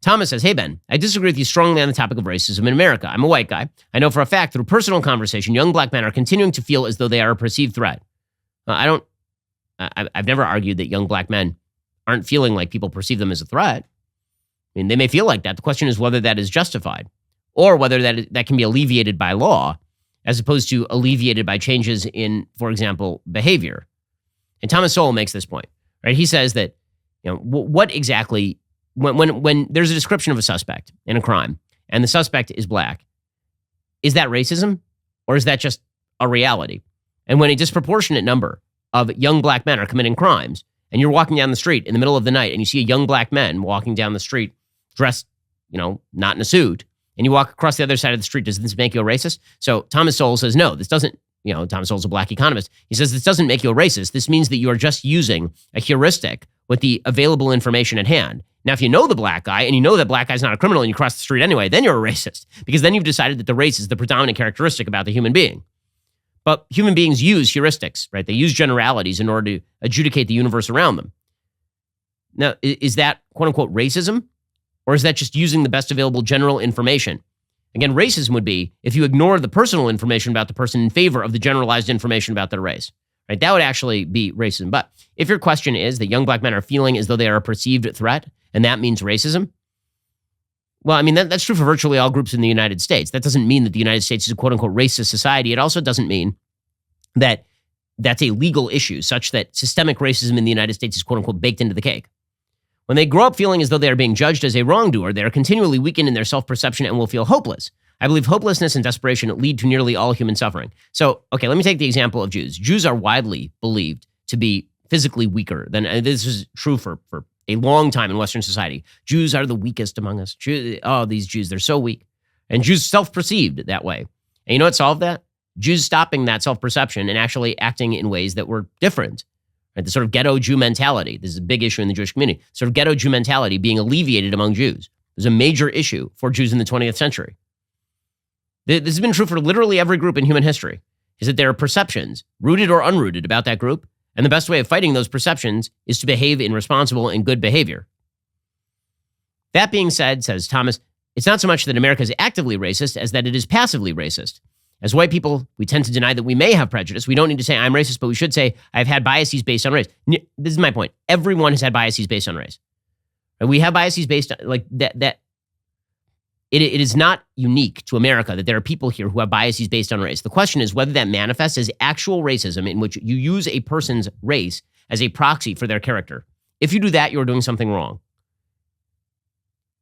Thomas says, hey, Ben, I disagree with you strongly on the topic of racism in America. I'm a white guy. I know for a fact through personal conversation, young black men are continuing to feel as though they are a perceived threat. I've never argued that young black men aren't feeling like people perceive them as a threat. I mean, they may feel like that. The question is whether that is justified or whether that can be alleviated by law as opposed to alleviated by changes in, for example, behavior. And Thomas Sowell makes this point, right? He says that, what exactly, when there's a description of a suspect in a crime and the suspect is black, is that racism or is that just a reality? And when a disproportionate number of young black men are committing crimes and you're walking down the street in the middle of the night and you see a young black man walking down the street dressed, not in a suit, and you walk across the other side of the street, does this make you a racist? So Thomas Sowell says, no, this doesn't. Thomas Sowell's a black economist. He says this doesn't make you a racist. This means that you are just using a heuristic with the available information at hand. Now, if you know the black guy and you know that black guy's not a criminal and you cross the street anyway, then you're a racist because then you've decided that the race is the predominant characteristic about the human being. But human beings use heuristics, right? They use generalities in order to adjudicate the universe around them. Now, is that quote unquote racism? Or is that just using the best available general information? Again, racism would be if you ignore the personal information about the person in favor of the generalized information about their race, right? That would actually be racism. But if your question is that young black men are feeling as though they are a perceived threat, and that means racism, well, I mean, that's true for virtually all groups in the United States. That doesn't mean that the United States is a quote unquote racist society. It also doesn't mean that that's a legal issue such that systemic racism in the United States is quote unquote baked into the cake. When they grow up feeling as though they are being judged as a wrongdoer, they are continually weakened in their self-perception and will feel hopeless. I believe hopelessness and desperation lead to nearly all human suffering. So, okay, let me take the example of Jews. Jews are widely believed to be physically weaker than, and this is true for a long time in Western society. Jews are the weakest among us. These Jews, they're so weak. And Jews self-perceived that way. And you know what solved that? Jews stopping that self-perception and actually acting in ways that were different. Right? The sort of ghetto Jew mentality. This is a big issue in the Jewish community. Sort of ghetto Jew mentality being alleviated among Jews. It was a major issue for Jews in the 20th century. This has been true for literally every group in human history, is that there are perceptions, rooted or unrooted, about that group. And the best way of fighting those perceptions is to behave in responsible and good behavior. That being said, says Thomas, it's not so much that America is actively racist as that it is passively racist. As white people, we tend to deny that we may have prejudice. We don't need to say I'm racist, but we should say I've had biases based on race. This is my point. Everyone has had biases based on race. We have biases based on like that. It is not unique to America that there are people here who have biases based on race. The question is whether that manifests as actual racism in which you use a person's race as a proxy for their character. If you do that, you're doing something wrong.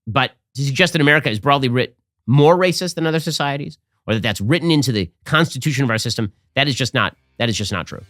But to suggest that America is broadly writ more racist than other societies, or that that's written into the constitution of our system, that is just not true.